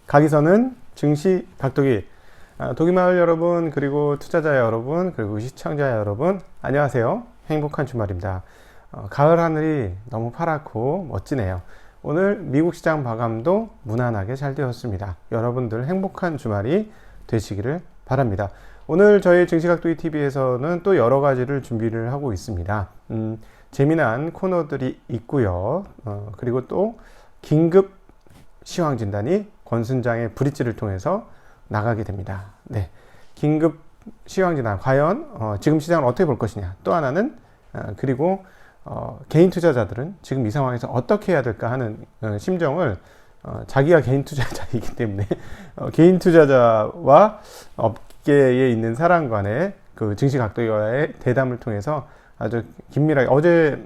가기선은 증시 각도기. 도기마을 여러분, 그리고 투자자 여러분, 그리고 시청자 여러분, 안녕하세요. 행복한 주말입니다. 가을 하늘이 너무 파랗고 멋지네요. 오늘 미국 시장 마감도 무난하게 잘 되었습니다. 여러분들 행복한 주말이 되시기를 바랍니다. 오늘 저희 증시각도기 TV에서는 또 여러 가지를 준비를 하고 있습니다. 재미난 코너들이 있고요. 그리고 또 긴급 시황 진단이 권순장의 브릿지를 통해서 나가게 됩니다. 네, 긴급 시황 진단 과연 지금 시장을 어떻게 볼 것이냐. 또 하나는 그리고 개인 투자자들은 지금 이 상황에서 어떻게 해야 될까 하는 심정을 자기가 개인 투자자이기 때문에 개인 투자자와 업계에 있는 사람 간의 그 증시각도기와의 대담을 통해서 아주 긴밀하게 어제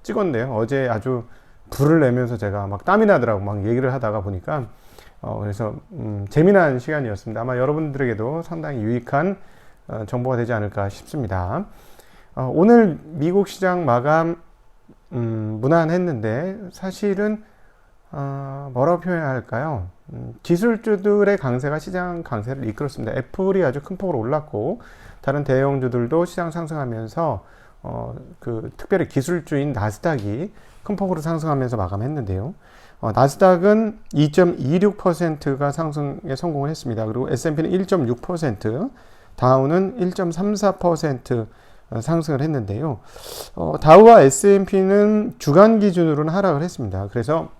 찍었네요. 어제 아주 불을 내면서 제가 막 땀이 나더라고 막 얘기를 하다가 보니까 그래서 재미난 시간이었습니다. 아마 여러분들에게도 상당히 유익한 정보가 되지 않을까 싶습니다. 오늘 미국 시장 마감 무난했는데 사실은 뭐라고 표현해야 할까요? 기술주들의 강세가 시장 강세를 이끌었습니다. 애플이 아주 큰 폭으로 올랐고 다른 대형주들도 시장 상승하면서 특별히 기술주인 나스닥이 큰 폭으로 상승하면서 마감했는데요. 나스닥은 2.26%가 상승에 성공을 했습니다. 그리고 S&P는 1.6%, 다우는 1.34% 상승을 했는데요. 다우와 S&P는 주간 기준으로는 하락을 했습니다. 그래서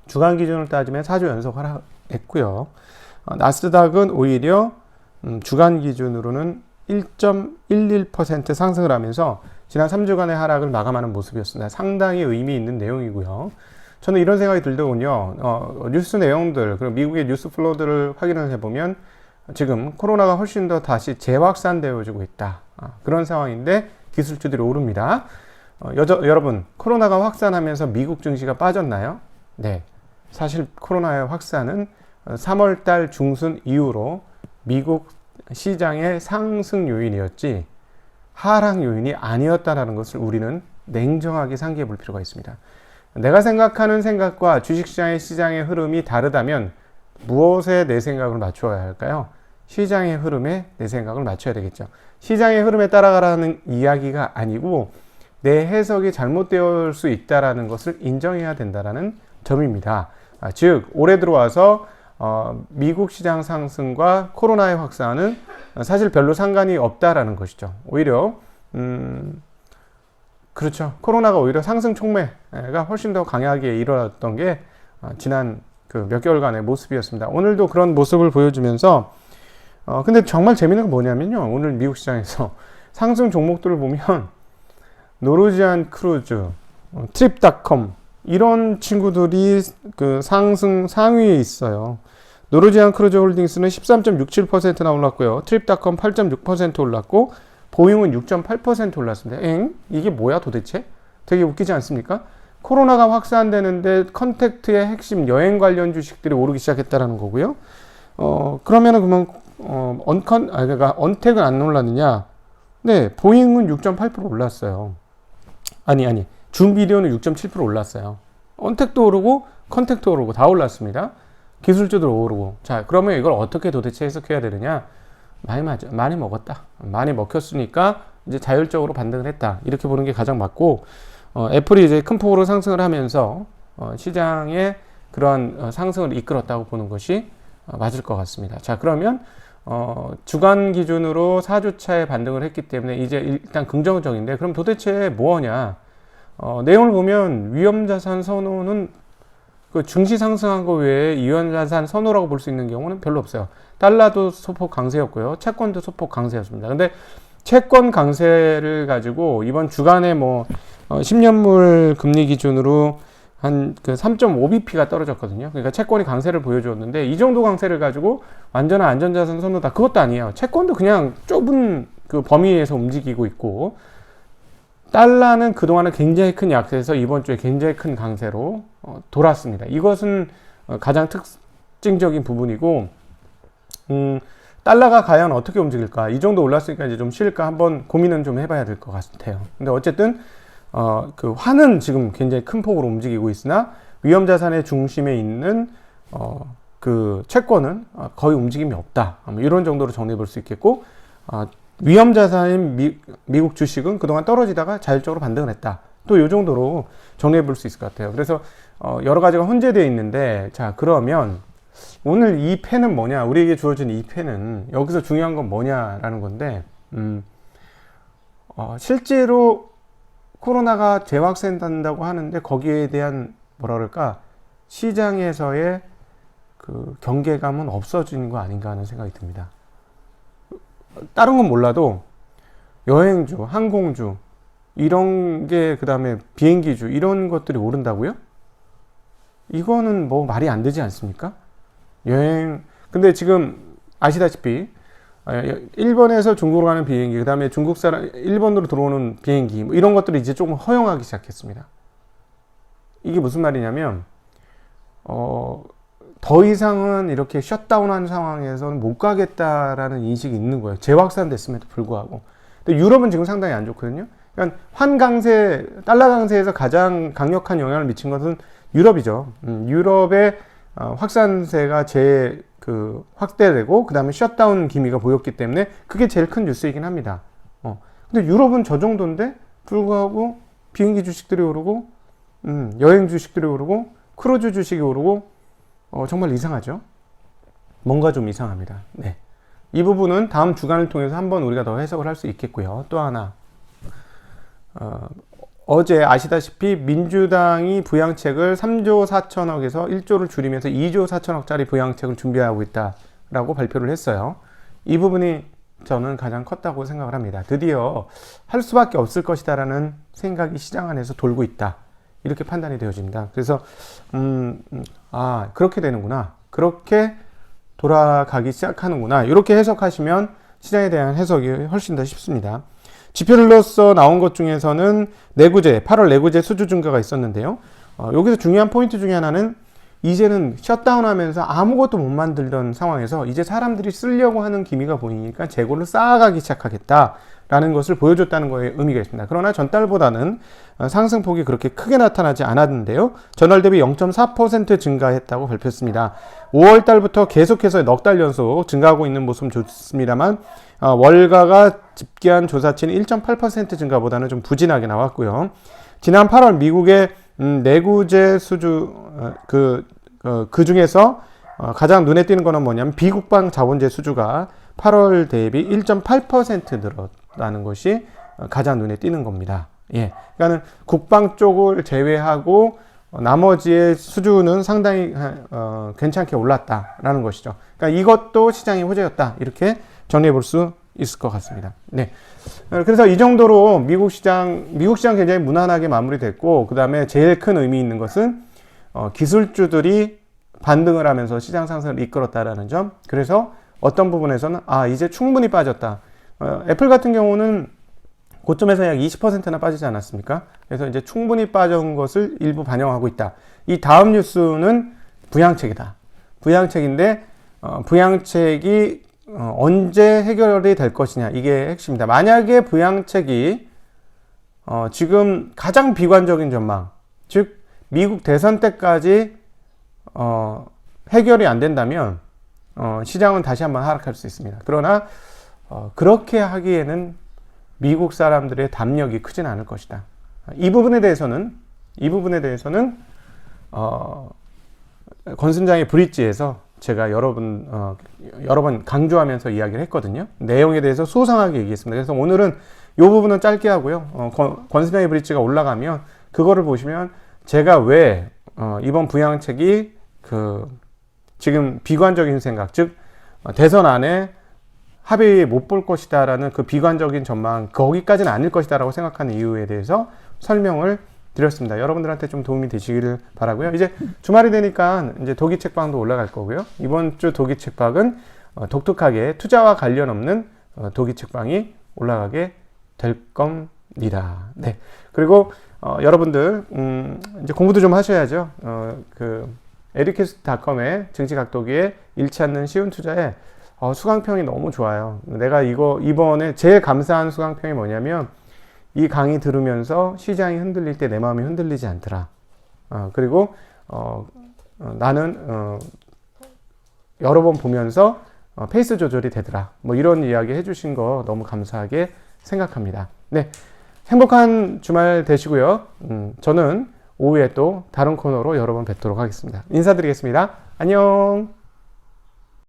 주간 기준으로 따지면 4주 연속 하락했고요. 나스닥은 오히려 주간 기준으로는 1.11% 상승을 하면서 지난 3주간의 하락을 마감하는 모습이었습니다. 상당히 의미 있는 내용이고요. 저는 이런 생각이 들더군요. 뉴스 내용들, 그리고 미국의 뉴스 플로우들을 확인을 해보면 지금 코로나가 훨씬 더 다시 재확산되어지고 있다. 그런 상황인데 기술주들이 오릅니다. 여러분, 코로나가 확산하면서 미국 증시가 빠졌나요? 네. 사실 코로나의 확산은 3월달 중순 이후로 미국 시장의 상승 요인이었지 하락 요인이 아니었다는 것을 우리는 냉정하게 상기해 볼 필요가 있습니다. 내가 생각하는 생각과 주식시장의 시장의 흐름이 다르다면 무엇에 내 생각을 맞춰야 할까요? 시장의 흐름에 내 생각을 맞춰야 되겠죠. 시장의 흐름에 따라가라는 이야기가 아니고 내 해석이 잘못되어 수 있다는 것을 인정해야 된다는 점입니다. 즉 올해 들어와서 미국 시장 상승과 코로나의 확산은 사실 별로 상관이 없다라는 것이죠. 오히려 그렇죠. 코로나가 오히려 상승 촉매가 훨씬 더 강하게 일어났던 게 지난 그 몇 개월간의 모습이었습니다. 오늘도 그런 모습을 보여주면서 근데 정말 재밌는 건 뭐냐면요. 오늘 미국 시장에서 상승 종목들을 보면 노르지안 크루즈, 트립닷컴 이런 친구들이 그 상승 상위에 있어요. 노르지안 크루즈 홀딩스는 13.67%나 올랐고요. 트립닷컴 8.6% 올랐고 보잉은 6.8% 올랐습니다. 이게 뭐야 도대체? 되게 웃기지 않습니까? 코로나가 확산되는데 컨택트의 핵심 여행 관련 주식들이 오르기 시작했다는 거고요. 그러면은 그러니까 언택은 안 올랐느냐? 네, 보잉은 6.8% 올랐어요. 아니, 준비디오는 6.7% 올랐어요. 언택도 오르고 컨택도 오르고 다 올랐습니다. 기술주들 오르고. 자, 그러면 이걸 어떻게 도대체 해석해야 되느냐? 많이 먹었다. 많이 먹혔으니까 이제 자율적으로 반등을 했다. 이렇게 보는 게 가장 맞고, 애플이 이제 큰 폭으로 상승을 하면서 시장의 그러한 상승을 이끌었다고 보는 것이 맞을 것 같습니다. 자, 그러면 주간 기준으로 4주차에 반등을 했기 때문에 이제 일단 긍정적인데 그럼 도대체 뭐하냐? 내용을 보면 위험자산 선호는 그 증시 상승한 거 외에 위험자산 선호라고 볼 수 있는 경우는 별로 없어요. 달러도 소폭 강세였고요. 채권도 소폭 강세였습니다. 근데 채권 강세를 가지고 이번 주간에 10년물 금리 기준으로 한 그 3.5bp가 떨어졌거든요. 그러니까 채권이 강세를 보여주었는데 이 정도 강세를 가지고 완전한 안전자산 선호다. 그것도 아니에요. 채권도 그냥 좁은 그 범위에서 움직이고 있고 달러는 그동안은 굉장히 큰 약세에서 이번 주에 굉장히 큰 강세로 돌았습니다. 이것은 가장 특징적인 부분이고 달러가 과연 어떻게 움직일까? 이 정도 올랐으니까 이제 좀 쉴까? 한번 고민은 좀 해봐야 될 것 같아요. 근데 어쨌든 그 환은 지금 굉장히 큰 폭으로 움직이고 있으나 위험자산의 중심에 있는 그 그 채권은 거의 움직임이 없다. 뭐 이런 정도로 정리해 볼 수 있겠고, 위험 자산인 미국 주식은 그동안 떨어지다가 자율적으로 반등을 했다. 또 이 정도로 정리해 볼 수 있을 것 같아요. 그래서 여러 가지가 혼재되어 있는데, 자, 그러면 오늘 이 펜은 뭐냐? 우리에게 주어진 이 펜은 여기서 중요한 건 뭐냐라는 건데, 실제로 코로나가 재확산된다고 하는데 거기에 대한 뭐라 그럴까? 시장에서의 그 경계감은 없어지는 거 아닌가 하는 생각이 듭니다. 다른 건 몰라도 여행주, 항공주 이런 게, 그 다음에 비행기주 이런 것들이 오른다고요? 이거는 뭐 말이 안 되지 않습니까? 근데 지금 아시다시피 일본에서 중국으로 가는 비행기, 그 다음에 일본으로 들어오는 비행기 뭐 이런 것들을 이제 조금 허용하기 시작했습니다. 이게 무슨 말이냐면 더 이상은 이렇게 셧다운한 상황에서는 못 가겠다라는 인식이 있는 거예요. 재확산됐음에도 불구하고. 근데 유럽은 지금 상당히 안 좋거든요. 그러니까 달러 강세에서 가장 강력한 영향을 미친 것은 유럽이죠. 유럽의 확산세가 확대되고, 그 다음에 셧다운 기미가 보였기 때문에 그게 제일 큰 뉴스이긴 합니다. 근데 유럽은 저 정도인데 불구하고 비행기 주식들이 오르고, 여행 주식들이 오르고, 크루즈 주식이 오르고, 정말 이상하죠? 뭔가 좀 이상합니다. 네. 이 부분은 다음 주간을 통해서 한번 우리가 더 해석을 할 수 있겠고요. 또 하나, 어제 아시다시피 민주당이 부양책을 3조 4천억에서 1조를 줄이면서 2조 4천억짜리 부양책을 준비하고 있다라고 발표를 했어요. 이 부분이 저는 가장 컸다고 생각을 합니다. 드디어 할 수밖에 없을 것이다라는 생각이 시장 안에서 돌고 있다. 이렇게 판단이 되어집니다. 그래서 그렇게 되는구나. 그렇게 돌아가기 시작하는구나. 이렇게 해석하시면 시장에 대한 해석이 훨씬 더 쉽습니다. 지표로서 나온 것 중에서는 8월 내구재 수주 증가가 있었는데요. 여기서 중요한 포인트 중에 하나는 이제는 셧다운 하면서 아무것도 못 만들던 상황에서 이제 사람들이 쓰려고 하는 기미가 보이니까 재고를 쌓아가기 시작하겠다라는 것을 보여줬다는 거에 의미가 있습니다. 그러나 전달보다는 상승폭이 그렇게 크게 나타나지 않았는데요. 전월 대비 0.4% 증가했다고 발표했습니다. 5월 달부터 계속해서 넉 달 연속 증가하고 있는 모습은 좋습니다만 월가가 집계한 조사치는 1.8% 증가보다는 좀 부진하게 나왔고요. 지난 8월 미국의 내구재 수주 그 중에서 가장 눈에 띄는 거는 뭐냐면 비국방 자본재 수주가 8월 대비 1.8% 늘었다는 것이 가장 눈에 띄는 겁니다. 예, 그러니까는 국방 쪽을 제외하고 나머지의 수주는 상당히 괜찮게 올랐다라는 것이죠. 그러니까 이것도 시장의 호재였다, 이렇게 정리해 볼 수 있을 것 같습니다. 네. 그래서 이 정도로 미국 시장 굉장히 무난하게 마무리됐고, 그 다음에 제일 큰 의미 있는 것은 기술주들이 반등을 하면서 시장 상승을 이끌었다라는 점. 그래서 어떤 부분에서는 이제 충분히 빠졌다. 애플 같은 경우는 고점에서 약 20%나 빠지지 않았습니까? 그래서 이제 충분히 빠진 것을 일부 반영하고 있다. 이 다음 뉴스는 부양책이다. 부양책인데 부양책이 언제 해결이 될 것이냐, 이게 핵심입니다. 만약에 부양책이 지금 가장 비관적인 전망, 즉 미국 대선 때까지 해결이 안 된다면 시장은 다시 한번 하락할 수 있습니다. 그러나 그렇게 하기에는 미국 사람들의 담력이 크진 않을 것이다. 이 부분에 대해서는 권순장의 브릿지에서 제가 여러 번 강조하면서 이야기를 했거든요. 내용에 대해서 소상하게 얘기했습니다. 그래서 오늘은 이 부분은 짧게 하고요. 권순장의 브릿지가 올라가면 그거를 보시면 제가 왜 이번 부양책이 지금 비관적인 생각, 즉 대선 안에 합의 못 볼 것이다라는 그 비관적인 전망, 거기까지는 아닐 것이다라고 생각하는 이유에 대해서 설명을 드렸습니다. 여러분들한테 좀 도움이 되시기를 바라고요. 이제 주말이 되니까 이제 독일 책방도 올라갈 거고요. 이번 주 독일 책방은 독특하게 투자와 관련 없는 독일 책방이 올라가게 될 겁니다. 네. 그리고 여러분들 이제 공부도 좀 하셔야죠. 에듀캐스트.com의 증시각도기에 잃지 않는 쉬운 투자에 수강평이 너무 좋아요. 내가 이번에 제일 감사한 수강평이 뭐냐면, 이 강의 들으면서 시장이 흔들릴 때 내 마음이 흔들리지 않더라. 그리고 나는 여러 번 보면서 페이스 조절이 되더라. 뭐 이런 이야기 해주신 거 너무 감사하게 생각합니다. 네, 행복한 주말 되시고요. 저는 오후에 또 다른 코너로 여러 번 뵙도록 하겠습니다. 인사드리겠습니다. 안녕.